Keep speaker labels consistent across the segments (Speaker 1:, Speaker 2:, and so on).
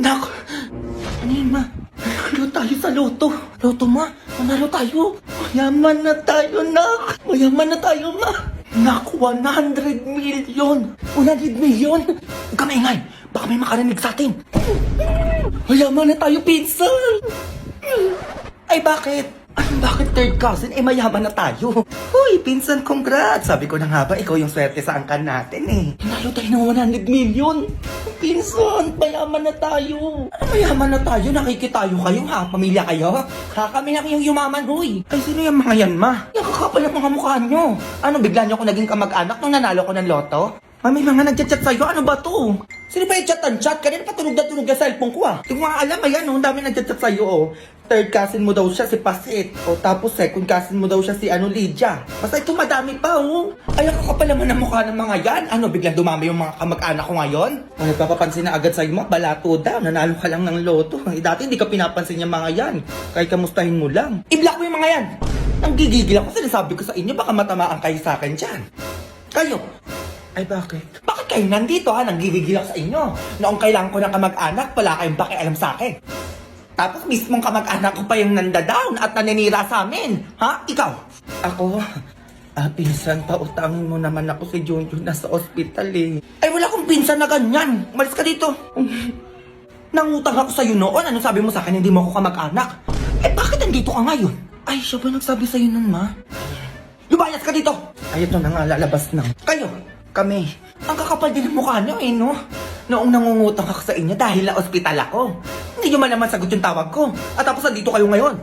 Speaker 1: Nak! Ano yun, ma? Nanalo tayo sa loto. Loto, ma. Nanalo tayo. Mayaman na tayo, nak. Mayaman na tayo, ma. Nak, 100 million. 100 million? Huwag ka maingay. Baka may makarinig sa atin. Mayaman na tayo, pinsan. Ay, bakit? Bakit third cousin? Mayaman na tayo. Uy, pinsan, congrats. Sabi ko na nga ba, ikaw yung swerte sa angkan natin Hinalo tayo ng 100 million. Pinsan, mayaman na tayo. Mayaman na tayo? Nakikitayo kayo ha? Pamilya kayo? Kami lang yung yumaman, huy. Ay, sino yung mga yan, ma? Yung kakapal ang mga mukha nyo. Ano, bigla nyo ako naging kamag-anak nung nanalo ko ng loto? May mga nagchat-chat sa'yo. Ano ba to? Sino ba yung chat-chat? Kanina pa tunog na tunog yung cellphone ko Yung mga alam, ayan ang dami nagchat-chat sa'yo Third cousin mo daw siya si Pasit. Tapos second cousin mo daw siya si Lydia. Basta ito madami pa Ay, ako pa naman ang mukha ng mga yan. Ano, biglang dumami yung mga kamag-anak ko ngayon? Ay, papapansin na agad sa'yo mo, balato daw. Nanalo ka lang ng loto. Dati hindi ka pinapansin yung mga yan. Kahit kamustahin mo lang. I-block mo yung mga yan. Ang gigigil ako, sinasabi ko sa inyo, baka matamaan kayo sa akin dyan. Kayo. Ay, bakit? Bakit kayo nandito nanggigigil ako sa inyo? Noong kailangan ko ng kamag-anak, wala kayong pakialam sa akin. Tapos mismong kamag-anak ko pa yung nandadown at naninira sa amin. Ha? Ikaw? Ako? Pinsan, pautangin mo naman ako si Junjun nasa ospital Ay, wala akong pinsan na ganyan. Umalis ka dito. Nangutang ako sa'yo noon. Ano sabi mo sa akin, hindi mo ako kamag-anak? Bakit nandito ka ngayon? Ay, siya ba nagsabi sa'yo nun, ma? Lubayas ka dito! Ay, ito na nga, lalabas na. Kayo! Kami. Ang kakapal din ng mukha nyo no? Noong nangungutang ako sa inyo dahil na ospital ako. Hindi nyo man naman sagot yung tawag ko. At tapos nandito kayo ngayon.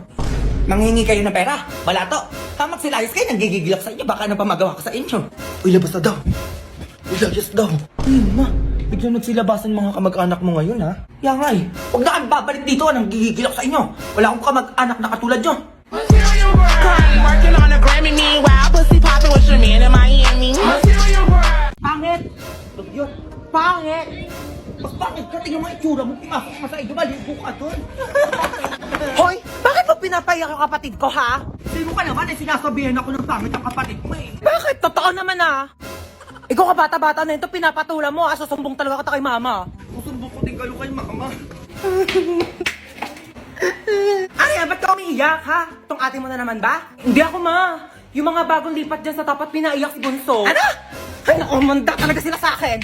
Speaker 1: Manghingi kayo ng pera. Balato. Hamak sila ayos kayo, nanggigigil ako sa inyo. Baka ano pa magawa ko sa inyo. Uy, labas na daw. Uy, labas daw. Uy, ma. Biglang nagsilabasan mga kamag-anak mo ngayon, ha? Yan nga Huwag na babalik dito, nanggigigil ako sa inyo. Wala akong kamag-anak na katulad nyo.
Speaker 2: Working on a Grammy, meanwhile, pussy popping with your man in Miami.
Speaker 1: Pangit! Yun, pangit! Mas pangit ka, tingnan mo itsura mo, pumasok ka sa iyo, maligo ka dun.
Speaker 3: Hoy, bakit mo pinapayak yung kapatid ko, ha?
Speaker 1: Hindi mo ka naman, sinasabihan ako ng pangit ang kapatid mo
Speaker 3: Bakit? Totoo naman, Ikaw ka bata-bata na ito, pinapatulan mo, susumbong talaga kita kay mama.
Speaker 1: Susumbong ko din kayo kay mama.
Speaker 3: Ay, ba't ka umiiyak, ha? Tong ate mo na naman ba? Hindi ako, ma. Yung mga bagong lipat dyan sa tapat, pinaiyak si Bunso. Ano? Ay, naku, manda talaga sila sa akin.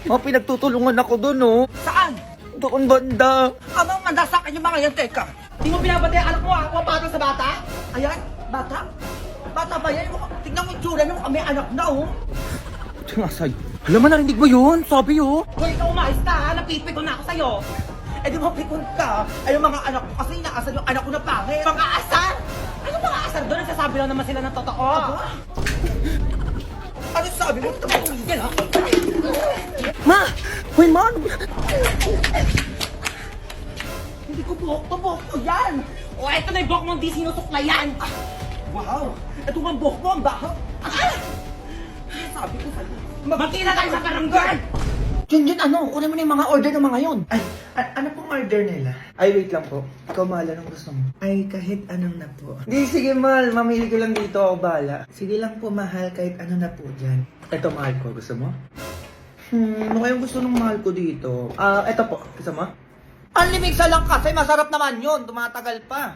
Speaker 1: Ma, pinagtutulungan ako dun,
Speaker 3: Saan?
Speaker 1: Doon banda.
Speaker 3: Anong manda sa akin yung mga yan, teka? Di mo pinapatay anak mo, ha? Pumapatay sa bata?
Speaker 1: Ayan, bata? Bata ba yan? Tignan mo yung tsura niyo, may anak na, Ito nga sa'yo. Alam mo, narinig mo yun? Sabi,
Speaker 3: Hoy, ikaw umayos ka, ha? Napipikon na ako sa'yo.
Speaker 1: di mo pikon ka. Ay, yung mga anak ko kasi inaasar yung anak ko na pangit.
Speaker 3: Mga asar! Ano mga asar doon? Nagsasabi lang naman sila ng totoo.
Speaker 1: Ano sabi mo? Ito tumigil, ha?
Speaker 3: Ma! Hoy, ma!
Speaker 1: Hindi ko buhok to yan.
Speaker 3: O, eto na yung buhok mong di sinusuklayan.
Speaker 1: Wow! Ito nga buhok mo, ang baho. Sabi ko sa'yo.
Speaker 3: Magkita tayo sa barangay!
Speaker 1: Yun, ano? Kunin mo na yung mga order ng mga yon. Ay, ano pong order nila? Ay, wait lang po. Ikaw, mahal, anong gusto mo? Ay, kahit anong na po. Di, sige, mahal. Mamili ko lang dito. Ako bahala. Sige lang po, mahal. Kahit ano na po dyan. Ito, mahal ko. Gusto mo? Ano kayong gusto ng mahal ko dito? Ito po. Gusto mo? Unli sa lang kasi. Masarap naman yun. Tumatagal pa.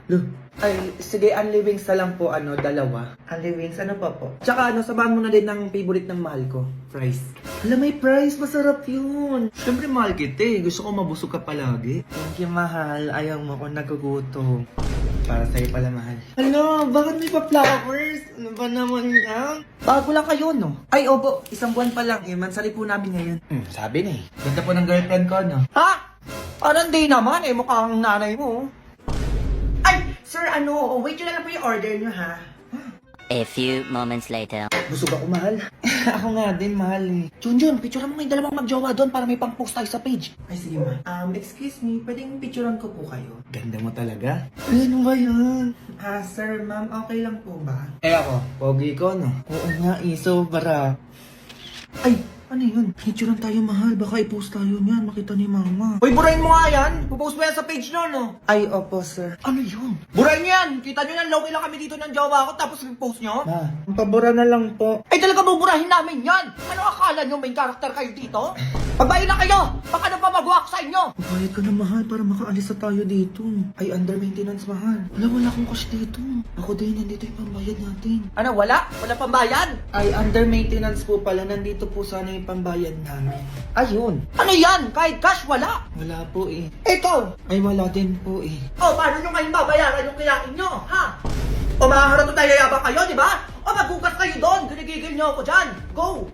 Speaker 1: Ay, sige, unli wings na lang po, dalawa. Unli wings, ano pa po? Tsaka, sabahan mo na din ng favorite ng mahal ko. Fries. Alam, may fries, masarap yun. Siyempre, mahal kita Gusto ko mabusog ka palagi. Thank you, mahal. Ayaw mo kung nagugutom. Para sa'yo pala, mahal. Ano, bakit may pa-flowers? Ano ba naman yan? Bago lang kayo, no? Ay, opo, isang buwan pa lang. Mansali po namin ngayon. Sabi na Ganda po ng girlfriend ko, no? Ha? Parang di naman, mukhang nanay mo. Ay, sir, wait nyo na lang po yung order nyo, ha?
Speaker 4: A few moments later.
Speaker 1: Busog ako, mahal. Ako nga din, mahal Junjun, picturean mo nga yung dalawang magjowa doon para may pang-post tayo sa page. Ay, sige, ma. Excuse me, pwedeng picturean ko po kayo? Ganda mo talaga. Ay, ano ba yun? Sir, ma'am, okay lang po ba? Ako, pogi ko, no? Oo nga, sobra. Ay, Ano yun? Picture lang tayo, mahal. Baka i-post tayo niyan. Makita ni mama.
Speaker 3: Hoy, burahin mo nga yan. Pupost mo yan sa page nyo, no?
Speaker 1: Ay, opo, sir. Ano yun?
Speaker 3: Burahin nyo yan. Kita nyo yan, low lang kami dito ng jowa ko, tapos i-post nyo.
Speaker 1: Ma, pabura na lang po.
Speaker 3: Ay, talaga buburahin namin yan. Ano akala nyo, main character kayo dito? Magbayin na kayo. Baka na pa mag-walk sa inyo.
Speaker 1: Bayad ka na, mahal, para makaalis na tayo dito. Ay, under maintenance, mahal. Wala akong cash dito. Ako din, nandito yung pambayad natin.
Speaker 3: Ano, wala? Wala pambayad?
Speaker 1: Ay, under maintenance po pala. Nandito po sana yung pambayad namin.
Speaker 3: Ayun. Ano yan? Kahit cash, wala.
Speaker 1: Wala po eh.
Speaker 3: Ikaw.
Speaker 1: Ay, wala din po eh.
Speaker 3: O, paano nyo ngayon babayaran yung kinain nyo, ha? O, makaharap tayo yabang kayo, di ba? O, magbukas kayo doon. Ginigigil nyo ako dyan. Go!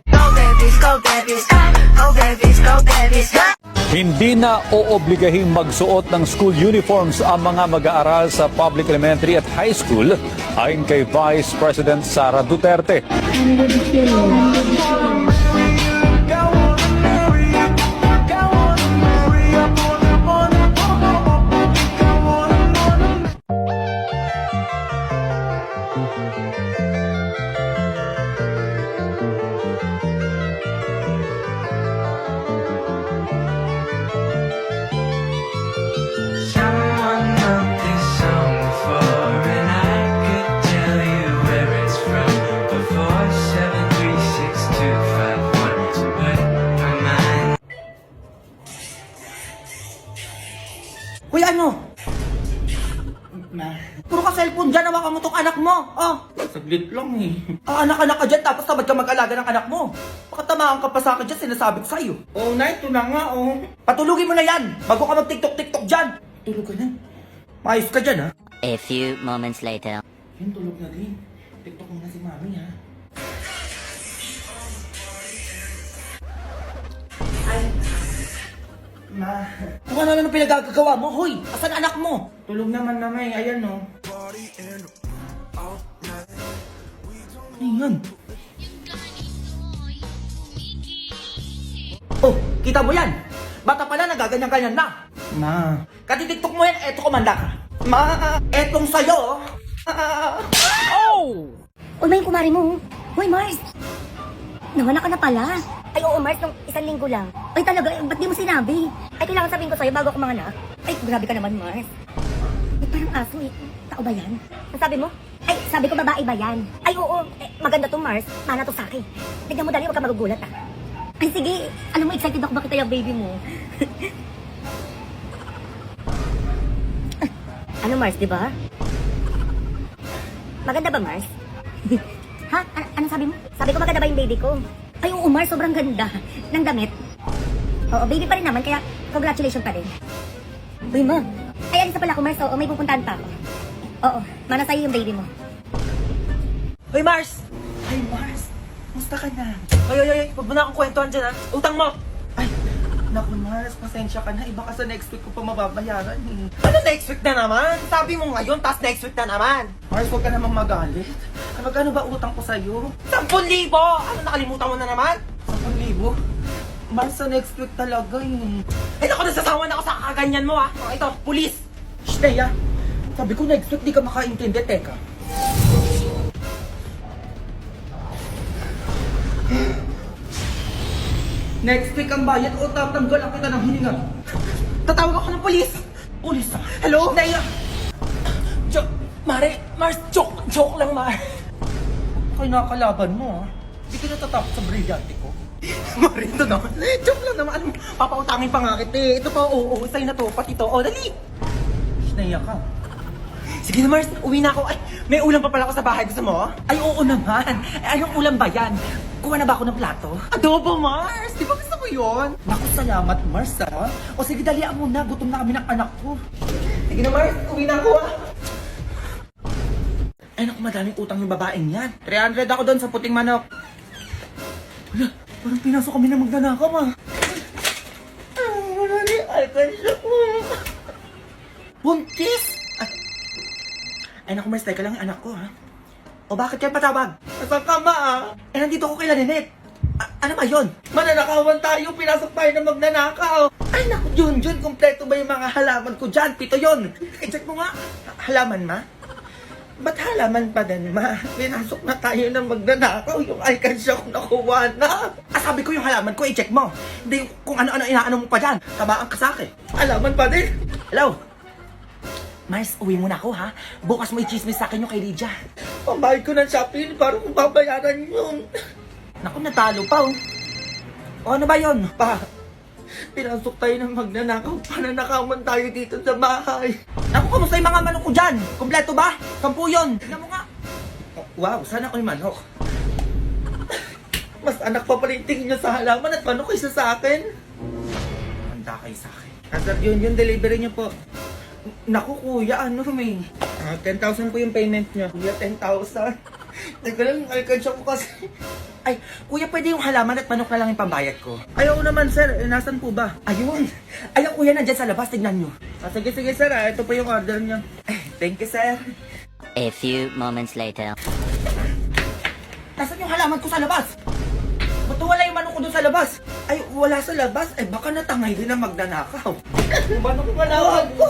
Speaker 5: Hindi na oobligahing magsuot ng school uniforms ang mga mag-aaral sa public elementary at high school ayon kay Vice President Sara Duterte.
Speaker 6: Someone wrote this song for, and I could tell you where it's from. Before 7362251, but my mind.
Speaker 3: Hoy, ano?
Speaker 1: Ma,
Speaker 3: Puro ka cellphone dyan, hawakan mo tong anak mo. Oh,
Speaker 1: saglit lang eh.
Speaker 3: anak-anak ka dyan, tapos tamad ka mag-alaga ng anak mo. Baka tamaan ka pa sa akin dyan, sinasabi ko sa'yo.
Speaker 1: Oh, na, ito na nga, oh.
Speaker 3: Patulugin mo na yan, bago ka mag-tiktok-tiktok dyan.
Speaker 1: Tulog ka na.
Speaker 3: Maayos ka dyan, ha?
Speaker 4: A few moments later.
Speaker 1: Yun, tulog na din. TikTok muna si mami, ha? Ay. Ma,
Speaker 3: Kung ano naman pinagagagawa mo, hoy, asan anak mo?
Speaker 1: tulog naman na may. Ayan, oh.
Speaker 3: Ano yan? Oh, kita mo yan? Bata pala, nagaganyan-ganyan na.
Speaker 1: Ma,
Speaker 3: Katitiktok mo yan, eto kumanda ka. Ma, etong sa'yo.
Speaker 7: Uy, may kumari mo. Hoy, Mars! Nawala ka na pala. Ay, oo, Mars, nung isang linggo lang. Ay, talaga, ba't di mo sinabi? Ay, kailangan sabihin ko sa'yo bago ako manganak. Ay, grabe ka naman, Mars. Ay, parang aso eh. Tao ba yan? Ang sabi mo? Ay, sabi ko babae ba yan? Ay, oo, maganda to, Mars. Mana to sa akin. Tignan mo dali, huwag ka magugulat ah. Ay, sige. Alam mo, excited ako makita yung baby mo. Ano, Mars, di ba? Maganda ba, Mars? Ha? Anong sabi mo? Sabi ko maganda ba yung baby ko? Ay, oo, Mars, sobrang ganda. Ng damit. Oo, baby pa rin naman, kaya congratulations pa rin. Uy, ma. Ay, alis na pala ako, Mars. Oo, may pupuntahan pa ako. Oo, mana sa'yo yung baby mo.
Speaker 3: Hoy, Mars!
Speaker 1: ay, Mars. Musta ka na?
Speaker 3: Ay, huwag mo na akong kwentuhan dyan, ha? Utang mo!
Speaker 1: Ay, naku, Mars. Pasensya ka na. Iba ka sa next week ko pa mababayaran, eh.
Speaker 3: Ano next week na naman? Sabi mo ngayon, tas next week na naman.
Speaker 1: Mars, huwag ka namang magalit. Ay, magkano ba utang ko sa'yo?
Speaker 3: 10,000! Ano, nakalimutan mo na naman?
Speaker 1: 10,000? Mars, sa next week talaga, eh.
Speaker 3: Ay, naku, nasasawa na ako sa kaganyan mo, ha? O, ito, pulis!
Speaker 1: Shh, Teya. Sabi ko next week di ka makaintindi. Teka. Next week ang bayad o tatanggal ang kita ng hininga.
Speaker 3: Tatawag ako ng pulis!
Speaker 1: Pulis ah.
Speaker 3: Hello? Naya! Mars, joke lang, Mare.
Speaker 1: Kaya nakakalaban mo ah. Hindi ka natatapos sa brilyante ko.
Speaker 3: Mare, ito naman. Joke lang naman. Ano, papautangin pa nga kita eh. Ito pa, oo, sa'yo na to, pati to. O, dali!
Speaker 1: Naiya ka.
Speaker 3: Sige na, Mars, uwi na ako. Ay, may ulam pa pala ako sa bahay. Gusto mo?
Speaker 1: Ay, oo naman. Anong ulam ba yan? Kuha na ba ako ng plato?
Speaker 3: Adobo, Mars! Di ba gusto mo yun?
Speaker 1: Naku, salamat Mars ah. O sige, dalian mo na. Gutom na kami ng anak ko.
Speaker 3: Sige na, Mars, uwi na ako ah.
Speaker 1: Ay naku, madaming utang yung babaeng yan.
Speaker 3: 300 ako doon sa puting manok.
Speaker 1: Wala, parang pinasok kami na magnanakaw ah. Buntis! Ay naku, Mars, teka lang yung anak ko ha.
Speaker 3: O bakit kayo patawag?
Speaker 1: Nasaan ka ma ah?
Speaker 3: Eh, nandito ko kay Laninette. Ano ba yun?
Speaker 1: Mananakawan tayo, pinasok tayo na magnanakaw.
Speaker 3: Ay, naku, Jun, kompleto ba yung mga halaman ko dyan? 7 yun. I-check mo nga. Halaman, ma?
Speaker 1: Ba't halaman pa din, ma? Pinasok na tayo ng magnanakaw. Yung alkansya ko nakuha na.
Speaker 3: Sabi ko yung halaman ko, i-check mo. Hindi kung ano-ano inaano mo pa dyan. Tabaan ka sa akin.
Speaker 1: Halaman pa din.
Speaker 3: Hello? Mars, uwi muna ako ha. Bukas mo i-chismis sa akin yung kay Lydia.
Speaker 1: Pambayad ko ng Shopee para kung babayaran yun.
Speaker 3: Naku, natalo pa oh. O ano ba yun?
Speaker 1: Pa, pinasok tayo ng magnanakaw. Pananakawan tayo dito sa bahay.
Speaker 3: Naku, kamusta yung mga manok ko dyan? Kompleto ba? 10 yun. Tignan mo nga.
Speaker 1: Wow, sana ko yung manok. Mas anak pa pala yung tingin nyo sa halaman at manok kaysa sa akin.
Speaker 3: Handa kayo sa akin.
Speaker 1: Sir, yun yung delivery nyo po. Naku kuya, ano may? 10,000 po yung payment nyo. Kuya, 10,000. Teka lang, alkansya ko kasi.
Speaker 3: Ay, kuya, pwede yung halaman at manok na lang yung pambayad ko.
Speaker 1: Ayaw naman sir, nasan po ba?
Speaker 3: Ayun. Ayun, kuya, nandyan sa labas. Tignan nyo.
Speaker 1: Sige sir, ito po yung order nyo.
Speaker 3: Thank you, sir.
Speaker 4: A few moments later.
Speaker 3: Nasaan yung halaman ko sa labas? Ba't wala yung manok ko doon sa labas?
Speaker 1: Ay, wala sa labas. Ay, baka natangay din ang magnanakaw. Manok ko malawan ko.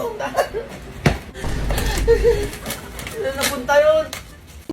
Speaker 1: Saan napunta yun?